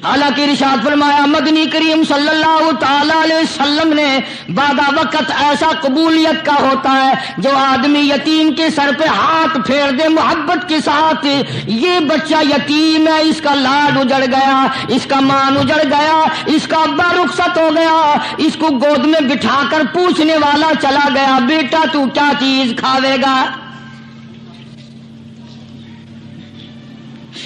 حالانکہ ارشاد فرمایا مدنی کریم صلی اللہ تعالی علیہ وسلم نے بعد وقت ایسا قبولیت کا ہوتا ہے جو آدمی یتیم کے سر پہ ہاتھ پھیر دے محبت کے ساتھ، یہ بچہ یتیم ہے، اس کا لاڈ اجڑ گیا، اس کا مان اجڑ گیا، اس کا ابا رخصت ہو گیا، اس کو گود میں بٹھا کر پوچھنے والا چلا گیا بیٹا تو کیا چیز کھاوے گا؟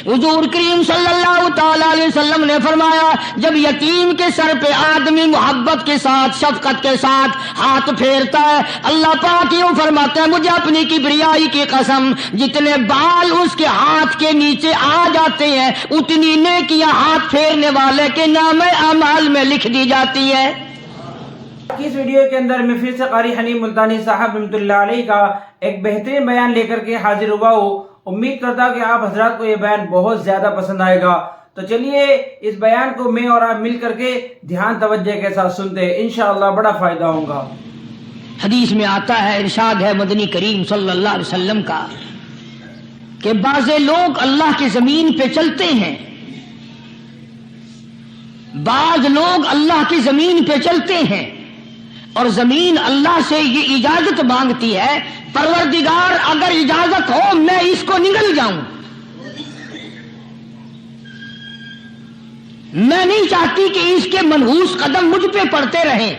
حضور کریم صلی اللہ تعالی علیہ وسلم نے فرمایا جب یتیم کے سر پہ آدمی محبت کے ساتھ شفقت کے ساتھ ہاتھ پھیرتا ہے، اللہ پاک یوں فرماتا ہے مجھے اپنی کبریائی کی قسم جتنے بال اس کے ہاتھ کے نیچے آ جاتے ہیں اتنی نیکیاں ہاتھ پھیرنے والے کے نام اعمال میں لکھ دی جاتی ہے۔ اس ویڈیو کے اندر میں پھر سے قاری حنیف ملتانی صاحب رحمۃ اللہ علیہ کا ایک بہترین بیان لے کر کے حاضر ہوا ہوں۔ امید کرتا ہوں کہ آپ حضرات کو یہ بیان بہت زیادہ پسند آئے گا، تو چلیے اس بیان کو میں اور آپ مل کر کے دھیان توجہ کے ساتھ سنتے ہیں، انشاءاللہ بڑا فائدہ ہوگا۔ حدیث میں آتا ہے، ارشاد ہے مدنی کریم صلی اللہ علیہ وسلم کا کہ بعض لوگ اللہ کی زمین پہ چلتے ہیں، بعض لوگ اللہ کی زمین پہ چلتے ہیں اور زمین اللہ سے یہ اجازت مانگتی ہے پروردگار اگر اجازت ہو میں اس کو نگل جاؤں، میں نہیں چاہتی کہ اس کے منحوس قدم مجھ پہ پڑتے رہیں،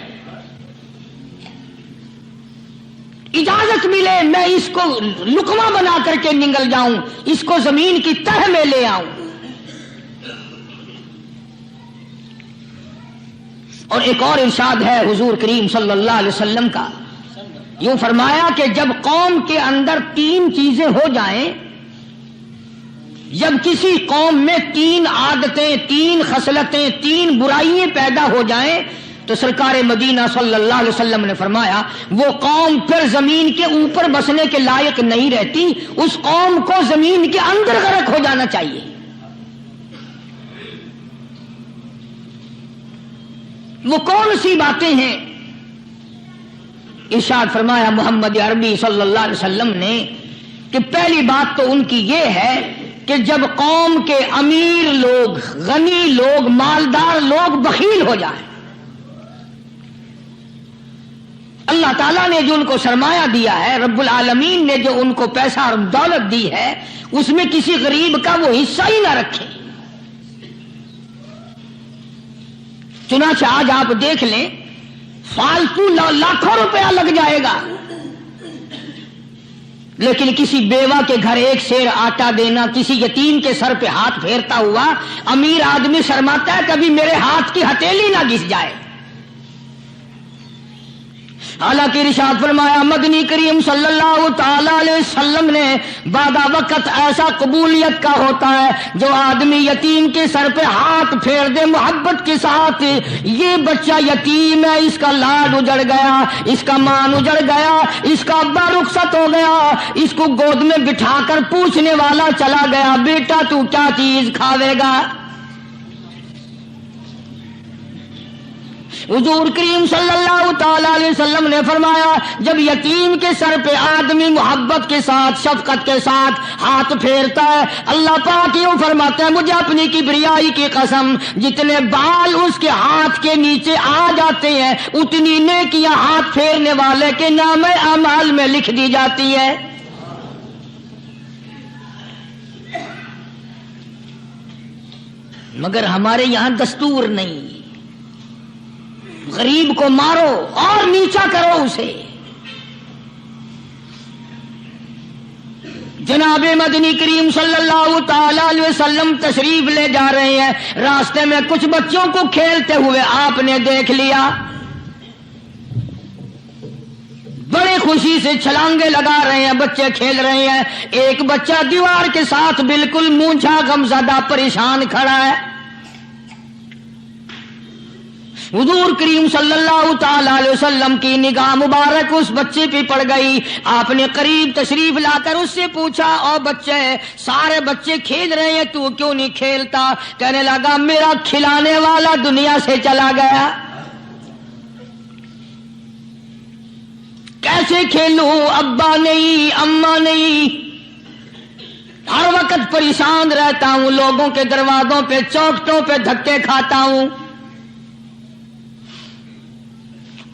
اجازت ملے میں اس کو لقمہ بنا کر کے نگل جاؤں، اس کو زمین کی تہ میں لے آؤں۔ اور ایک اور ارشاد ہے حضور کریم صلی اللہ علیہ وسلم کا، یوں فرمایا کہ جب قوم کے اندر تین چیزیں ہو جائیں، جب کسی قوم میں تین عادتیں، تین خصلتیں، تین برائیاں پیدا ہو جائیں تو سرکار مدینہ صلی اللہ علیہ وسلم نے فرمایا وہ قوم پھر زمین کے اوپر بسنے کے لائق نہیں رہتی، اس قوم کو زمین کے اندر غرق ہو جانا چاہیے۔ وہ کون سی باتیں ہیں؟ ارشاد فرمایا محمد عربی صلی اللہ علیہ وسلم نے کہ پہلی بات تو ان کی یہ ہے کہ جب قوم کے امیر لوگ، غنی لوگ، مالدار لوگ بخیل ہو جائیں، اللہ تعالیٰ نے جو ان کو سرمایہ دیا ہے، رب العالمین نے جو ان کو پیسہ اور دولت دی ہے، اس میں کسی غریب کا وہ حصہ ہی نہ رکھیں۔ چنانچہ آج آپ دیکھ لیں فالتو لاکھوں روپیہ لگ جائے گا لیکن کسی بیوہ کے گھر ایک سیر آٹا دینا، کسی یتیم کے سر پہ ہاتھ پھیرتا ہوا امیر آدمی شرماتا ہے کبھی میرے ہاتھ کی ہتھیلی نہ گھس جائے۔ حالانکہ ارشاد فرمایا مدنی کریم صلی اللہ تعالی علیہ وسلم نے بعد وقت ایسا قبولیت کا ہوتا ہے جو آدمی یتیم کے سر پہ ہاتھ پھیر دے محبت کے ساتھ، یہ بچہ یتیم ہے، اس کا لاڈ اجڑ گیا، اس کا مان اجڑ گیا، اس کا ابا رخصت ہو گیا، اس کو گود میں بٹھا کر پوچھنے والا چلا گیا بیٹا تو کیا چیز کھاوے گا؟ حضور کریم صلی اللہ تعالی علیہ وسلم نے فرمایا جب یتیم کے سر پہ آدمی محبت کے ساتھ شفقت کے ساتھ ہاتھ پھیرتا ہے، اللہ پاک یوں فرماتا ہے مجھے اپنی کبریائی کی قسم جتنے بال اس کے ہاتھ کے نیچے آ جاتے ہیں اتنی نیکیاں ہاتھ پھیرنے والے کے نام اعمال میں لکھ دی جاتی ہے۔ مگر ہمارے یہاں دستور نہیں، غریب کو مارو اور نیچا کرو اسے۔ جناب مدنی کریم صلی اللہ تعالی علیہ وسلم تشریف لے جا رہے ہیں، راستے میں کچھ بچوں کو کھیلتے ہوئے آپ نے دیکھ لیا، بڑے خوشی سے چھلانگے لگا رہے ہیں، بچے کھیل رہے ہیں، ایک بچہ دیوار کے ساتھ بالکل مونچھا غمزدہ پریشان کھڑا ہے۔ حضور کریم صلی اللہ تعالی علیہ وسلم کی نگاہ مبارک اس بچے پہ پڑ گئی، آپ نے قریب تشریف لا کر اس سے پوچھا او بچے، سارے بچے کھیل رہے ہیں تو کیوں نہیں کھیلتا؟ کہنے لگا میرا کھلانے والا دنیا سے چلا گیا، کیسے کھیلوں، ابا نہیں، اماں نہیں، ہر وقت پریشان رہتا ہوں، لوگوں کے دروازوں پہ چوکھٹوں پہ دھکے کھاتا ہوں۔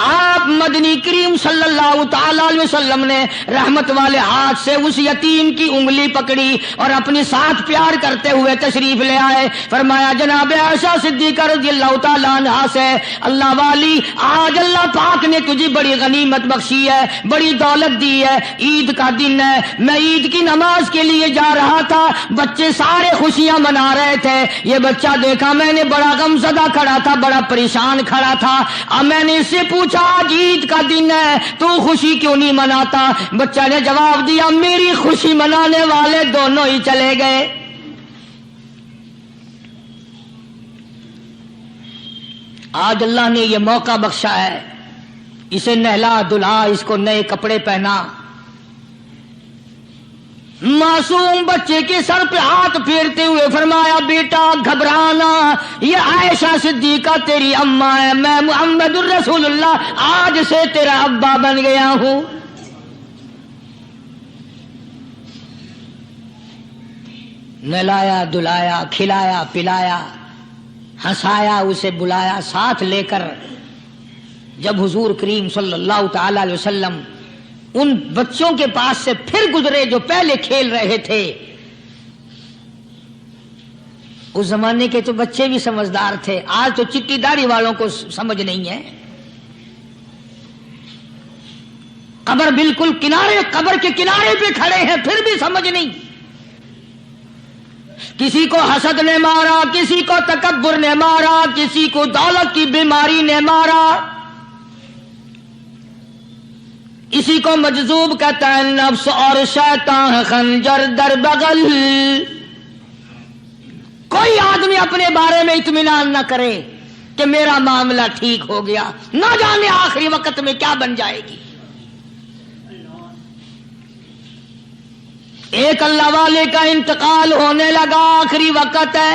آپ مدنی کریم صلی اللہ تعالی علیہ وسلم نے رحمت والے ہاتھ سے اس یتیم کی انگلی پکڑی اور اپنی ساتھ پیار کرتے ہوئے تشریف لے آئے۔ فرمایا جناب عائشہ صدیقہ رضی اللہ تعالی عنہا سے، اللہ والی آج اللہ پاک نے تجھے بڑی غنیمت بخشی ہے، بڑی دولت دی ہے، عید کا دن ہے، میں عید کی نماز کے لیے جا رہا تھا، بچے سارے خوشیاں منا رہے تھے، یہ بچہ دیکھا میں نے بڑا غم زدہ کھڑا تھا، بڑا پریشان کھڑا تھا، اب میں نے اس سے پوچھا آج عید کا دن ہے تو خوشی کیوں نہیں مناتا؟ بچہ نے جواب دیا میری خوشی منانے والے دونوں ہی چلے گئے۔ آج اللہ نے یہ موقع بخشا ہے، اسے نہلا دھلا، اس کو نئے کپڑے پہنا، معصوم بچے کے سر پہ ہاتھ پھیرتے ہوئے فرمایا بیٹا گھبرانا، یہ عائشہ صدیقہ تیری اماں ہے، میں محمد الرسول اللہ آج سے تیرا ابا بن گیا ہوں۔ نہلایا دھلایا، کھلایا پلایا، ہنسایا، اسے بلایا ساتھ لے کر۔ جب حضور کریم صلی اللہ تعالی علیہ وسلم ان بچوں کے پاس سے پھر گزرے جو پہلے کھیل رہے تھے، اس زمانے کے تو بچے بھی سمجھدار تھے، آج تو چٹی داڑھی والوں کو سمجھ نہیں ہے۔ قبر بالکل کنارے، قبر کے کنارے پہ کھڑے ہیں پھر بھی سمجھ نہیں۔ کسی کو حسد نے مارا، کسی کو تکبر نے مارا، کسی کو دولت کی بیماری نے مارا، اسی کو مجذوب کہتا ہے، نفس اور شیطان خنجر در بغل۔ کوئی آدمی اپنے بارے میں اطمینان نہ کرے کہ میرا معاملہ ٹھیک ہو گیا، نہ جانے آخری وقت میں کیا بن جائے گی۔ ایک اللہ والے کا انتقال ہونے لگا، آخری وقت ہے،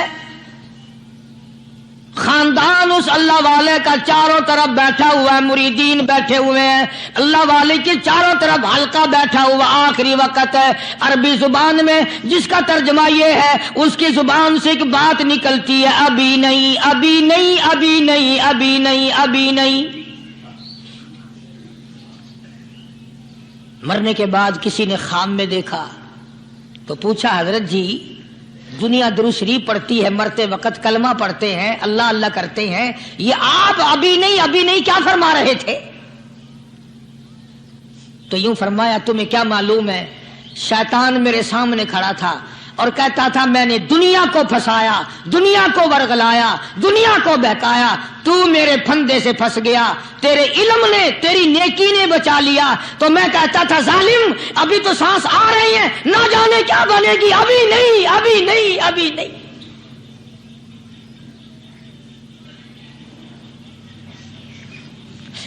خاندان اس اللہ والے کا چاروں طرف بیٹھا ہوا ہے، مریدین بیٹھے ہوئے ہیں، اللہ والے کے چاروں طرف حلقہ بیٹھا ہوا، آخری وقت ہے۔ عربی زبان میں جس کا ترجمہ یہ ہے، اس کی زبان سے ایک بات نکلتی ہے، ابھی نہیں ابھی نہیں ابھی نہیں ابھی نہیں ابھی نہیں۔ مرنے کے بعد کسی نے خواب میں دیکھا تو پوچھا حضرت جی دنیا درود شریف پڑھتی ہے، مرتے وقت کلمہ پڑھتے ہیں، اللہ اللہ کرتے ہیں، یہ آپ ابھی نہیں کیا فرما رہے تھے؟ تو یوں فرمایا تمہیں کیا معلوم ہے، شیطان میرے سامنے کھڑا تھا اور کہتا تھا میں نے دنیا کو پھنسایا، دنیا کو ورگلایا، دنیا کو بہکایا، تو میرے پھندے سے پھنس گیا، تیرے علم نے، تیری نیکی نے بچا لیا۔ تو میں کہتا تھا ظالم ابھی تو سانس آ رہی ہے، نہ جانے کیا بنے گی، ابھی نہیں ابھی نہیں ابھی نہیں۔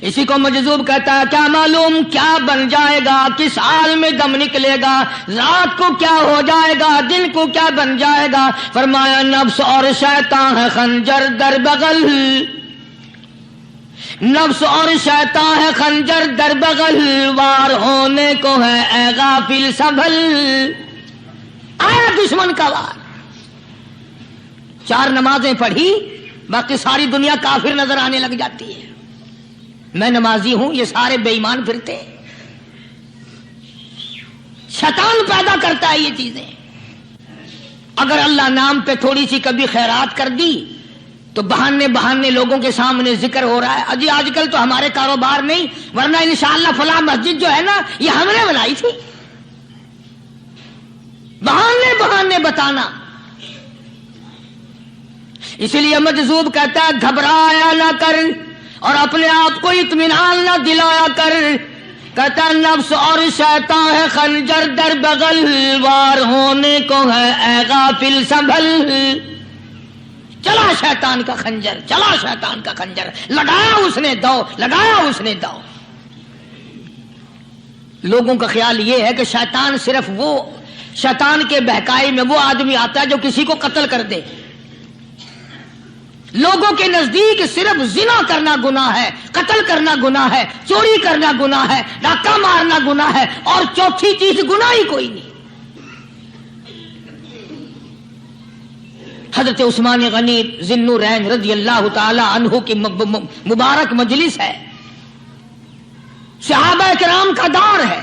اسی کو مجذوب کہتا ہے، کیا معلوم کیا بن جائے گا، کس حال میں دم نکلے گا، رات کو کیا ہو جائے گا، دن کو کیا بن جائے گا؟ فرمایا نفس اور شیطان ہے خنجر در بغل، نفس اور شیطان ہے خنجر در بغل، وار ہونے کو ہے اے غافل سنبھل۔ آیا دشمن کا وار، 4 نمازیں پڑھی، باقی ساری دنیا کافر نظر آنے لگ جاتی ہے، میں نمازی ہوں، یہ سارے بے ایمان پھرتے ہیں۔ شیطان پیدا کرتا ہے یہ چیزیں۔ اگر اللہ نام پہ تھوڑی سی کبھی خیرات کر دی تو بہانے لوگوں کے سامنے ذکر ہو رہا ہے، اجی آج کل تو ہمارے کاروبار نہیں، ورنہ انشاءاللہ فلاں مسجد جو ہے نا یہ ہم نے بنائی تھی، بہانے بتانا۔ اسی لیے مجذوب کہتا ہے گھبرایا نہ کر اور اپنے آپ کو اطمینان نہ دلایا کر، کہتا نفس اور شیطان ہے خنجر در بغل، وار ہونے کو ہے اے غافل سنبھل۔ چلا شیطان کا خنجر، چلا شیطان کا خنجر، لگایا اس نے دو، لگایا اس نے دو۔ لوگوں کا خیال یہ ہے کہ شیطان صرف وہ، شیطان کے بہکائی میں وہ آدمی آتا ہے جو کسی کو قتل کر دے۔ لوگوں کے نزدیک صرف زنا کرنا گناہ ہے، قتل کرنا گناہ ہے، چوری کرنا گناہ ہے، ڈاکہ مارنا گناہ ہے، اور چوتھی چیز گناہ ہی کوئی نہیں۔ حضرت عثمان غنی ذوالنورین رضی اللہ تعالی عنہ کی مبارک مجلس ہے، صحابہ کرام کا دور ہے،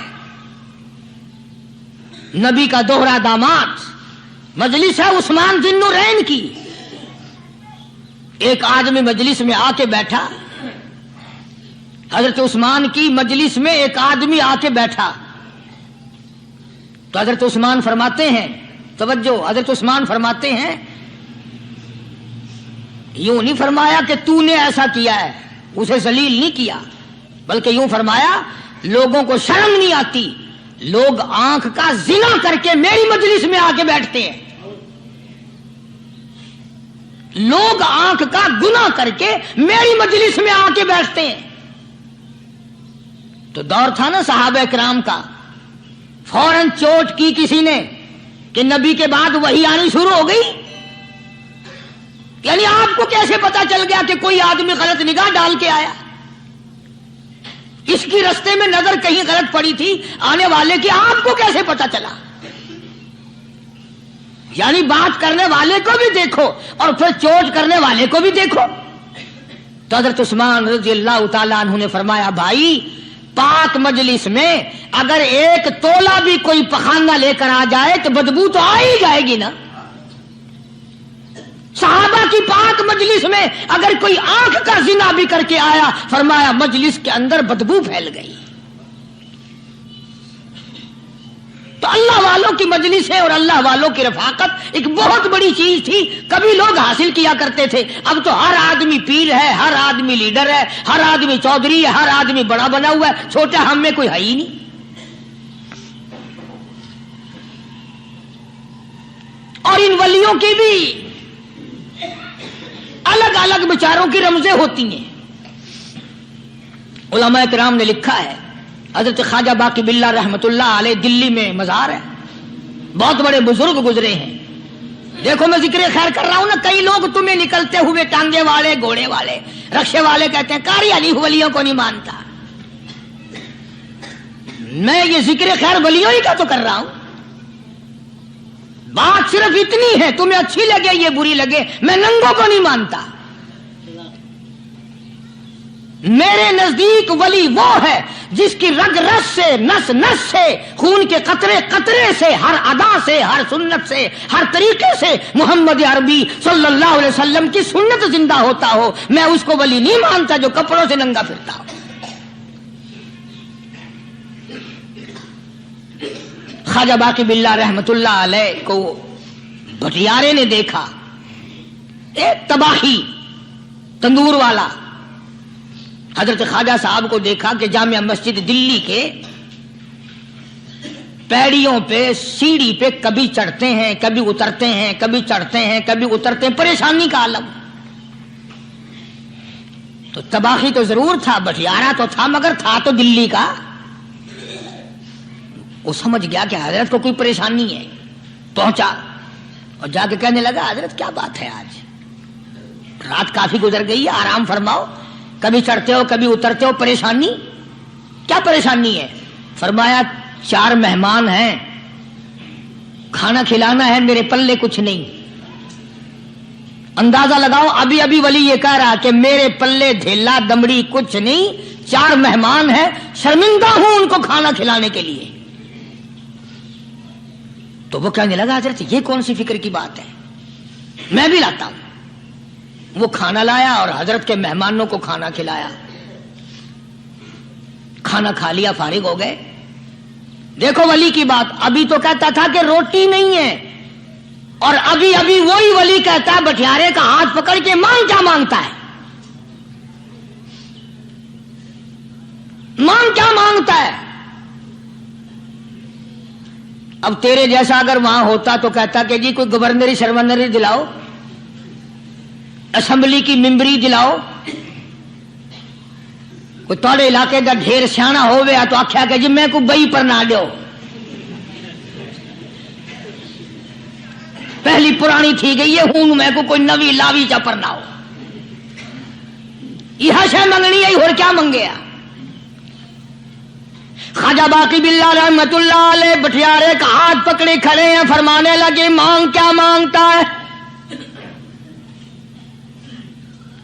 نبی کا دوہرا داماد، مجلس ہے عثمان ذوالنورین کی۔ ایک آدمی مجلس میں آ کے بیٹھا، حضرت عثمان کی مجلس میں ایک آدمی آ کے بیٹھا تو حضرت عثمان فرماتے ہیں، توجہ، حضرت عثمان فرماتے ہیں، یوں نہیں فرمایا کہ تو نے ایسا کیا ہے، اسے ذلیل نہیں کیا، بلکہ یوں فرمایا لوگوں کو شرم نہیں آتی، لوگ آنکھ کا زنا کر کے میری مجلس میں آ کے بیٹھتے ہیں، لوگ آنکھ کا گناہ کر کے میری مجلس میں آ کے بیٹھتے ہیں۔ تو دور تھا نا صحابہ کرام کا، فوراً چوٹ کی کسی نے کہ نبی کے بعد وحی آنی شروع ہو گئی، یعنی آپ کو کیسے پتا چل گیا کہ کوئی آدمی غلط نگاہ ڈال کے آیا؟ اس کی رستے میں نظر کہیں غلط پڑی تھی آنے والے کی، آپ کو کیسے پتا چلا؟ یعنی بات کرنے والے کو بھی دیکھو اور پھر چوٹ کرنے والے کو بھی دیکھو۔ تو حضرت عثمان رضی اللہ تعالیٰ عنہ نے فرمایا، بھائی پاک مجلس میں اگر ایک تولا بھی کوئی پخانہ لے کر آ جائے تو بدبو تو آ ہی جائے گی نا۔ صحابہ کی پاک مجلس میں اگر کوئی آنکھ کا زنا بھی کر کے آیا، فرمایا مجلس کے اندر بدبو پھیل گئی۔ تو اللہ والوں کی مجلس ہے اور اللہ والوں کی رفاقت ایک بہت بڑی چیز تھی، کبھی لوگ حاصل کیا کرتے تھے، اب تو ہر آدمی پیر ہے، ہر آدمی لیڈر ہے، ہر آدمی چودھری ہے، ہر آدمی بڑا بنا ہوا ہے، چھوٹا ہم میں کوئی ہے ہی نہیں۔ اور ان ولیوں کی بھی الگ الگ بیچاروں کی رمزیں ہوتی ہیں۔ علماء کرام نے لکھا ہے، حضرت خواجہ باقی باللہ رحمت اللہ علیہ دلی میں مزار ہے، بہت بڑے بزرگ گزرے ہیں۔ دیکھو میں ذکر خیر کر رہا ہوں نا، کئی لوگ تمہیں نکلتے ہوئے ٹانگے والے، گھوڑے والے، رکشے والے کہتے ہیں قاری علی ولیوں کو نہیں مانتا۔ میں یہ ذکر خیر ولیوں ہی کا تو کر رہا ہوں، بات صرف اتنی ہے، تمہیں اچھی لگے یہ بری لگے، میں ننگوں کو نہیں مانتا۔ میرے نزدیک ولی وہ ہے جس کی رگ رس سے، نس نس سے، خون کے قطرے قطرے سے، ہر ادا سے، ہر سنت سے، ہر طریقے سے محمد عربی صلی اللہ علیہ وسلم کی سنت زندہ ہوتا ہو۔ میں اس کو ولی نہیں مانتا جو کپڑوں سے ننگا پھرتا ہو۔ خواجہ باقی باللہ رحمت اللہ علیہ کو بھٹیارے نے دیکھا، ایک تباہی تندور والا، حضرت خواجہ صاحب کو دیکھا کہ جامع مسجد دلی کے پیڑیوں پہ، سیڑھی پہ کبھی چڑھتے ہیں، کبھی اترتے ہیں، کبھی چڑھتے ہیں، کبھی اترتے ہیں، پریشانی کا عالم۔ تو تباہی تو ضرور تھا، بٹیارہ تو تھا، مگر تھا تو دلی کا۔ وہ سمجھ گیا کہ حضرت کو کوئی پریشانی ہے، پہنچا اور جا کے کہنے لگا، حضرت کیا بات ہے، آج رات کافی گزر گئی ہے، آرام فرماؤ، کبھی چڑھتے ہو کبھی اترتے ہو، پریشانی کیا پریشانی ہے؟ فرمایا 4 مہمان ہیں، کھانا کھلانا ہے، میرے پلے کچھ نہیں۔ اندازہ لگاؤ، ابھی ابھی ولی یہ کہہ رہا کہ میرے پلے دھیلا دمڑی کچھ نہیں، 4 مہمان ہیں، شرمندہ ہوں ان کو کھانا کھلانے کے لیے۔ تو وہ کہنے لگا، حضرت یہ کون سی فکر کی بات ہے، میں بھی لاتا ہوں۔ وہ کھانا لایا اور حضرت کے مہمانوں کو کھانا کھلایا، کھانا کھا لیا، فارغ ہو گئے۔ دیکھو ولی کی بات، ابھی تو کہتا تھا کہ روٹی نہیں ہے، اور ابھی ابھی وہی ولی کہتا ہے بٹیارے کا ہاتھ پکڑ کے، مانگ کیا مانگتا ہے، مانگ کیا مانگتا ہے۔ اب تیرے جیسا اگر وہاں ہوتا تو کہتا کہ جی کوئی گورنری شرمنری دلاؤ، اسمبلی کی ممبری دلاؤ، کوئی تھوڑے علاقے کا ڈھیر سیاح ہویا تو آخیا کہ جی میں کو بئی پر نہ دیو، پہلی پرانی تھی گئی ہے، ہوں میں کو کوئی نوی لاوی چا پر نہ ہو، یہ شے منگنی ہے، اور کیا منگیا۔ خواجہ باقی باللہ رحمت اللہ علیہ بٹیارے کا ہاتھ پکڑے کھڑے ہیں، فرمانے لگے، مانگ کیا مانگتا ہے؟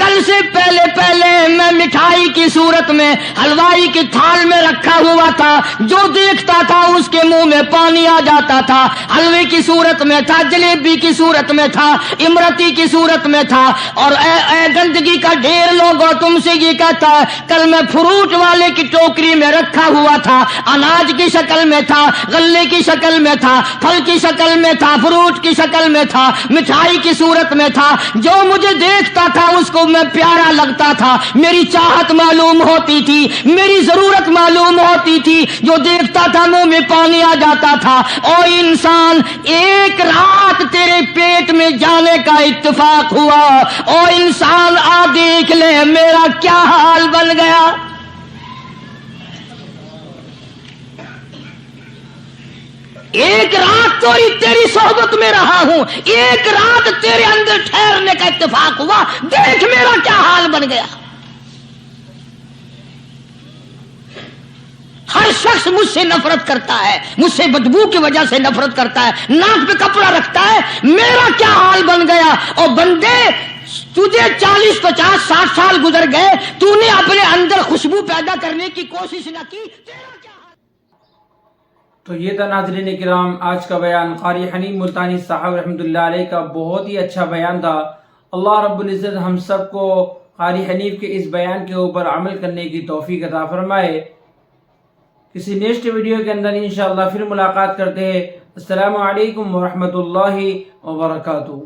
کل سے پہلے میں مٹھائی کی صورت میں حلوائی کی تھال میں رکھا ہوا تھا، جو دیکھتا تھا اس کے منہ میں پانی آ جاتا تھا، حلوے کی صورت میں تھا، جلیبی کی صورت میں تھا، امرتی کی صورت میں تھا، اور اے گندگی کا ڈھیر لوگوں تم سے یہ کہتا ہے کل میں فروٹ والے کی ٹوکری میں رکھا ہوا تھا، اناج کی شکل میں تھا، غلے کی شکل میں تھا، پھل کی شکل میں تھا، فروٹ کی شکل میں تھا، مٹھائی کی صورت میں تھا، جو مجھے دیکھتا تھا اس کو میں پیارا لگتا تھا، میری چاہت معلوم ہوتی تھی، میری ضرورت معلوم ہوتی تھی، جو دیکھتا تھا منہ میں پانی آ جاتا تھا۔ او انسان، ایک رات تیرے پیٹ میں جانے کا اتفاق ہوا، او انسان آ دیکھ لے میرا کیا حال بن گیا۔ ایک رات تو تیری صحبت میں رہا ہوں، ایک رات تیرے اندر ٹھہرنے کا اتفاق ہوا، دیکھ میرا کیا حال بن گیا۔ ہر شخص مجھ سے نفرت کرتا ہے، مجھ سے بدبو کی وجہ سے نفرت کرتا ہے، ناک پہ کپڑا رکھتا ہے، میرا کیا حال بن گیا۔ اور بندے تجھے 40 50 60 سال گزر گئے، تو نے اپنے اندر خوشبو پیدا کرنے کی کوشش نہ کی، تیرا کیا حال۔ تو یہ تھا ناظرین کرام آج کا بیان قاری حنیف ملتانی صاحب رحمۃ اللہ علیہ کا، بہت ہی اچھا بیان تھا۔ اللہ رب العزت ہم سب کو قاری حنیف کے اس بیان کے اوپر عمل کرنے کی توفیق عطا فرمائے۔ کسی نیکسٹ ویڈیو کے اندر انشاءاللہ پھر ملاقات کرتے ہیں۔ السلام علیکم ورحمۃ اللہ وبرکاتہ۔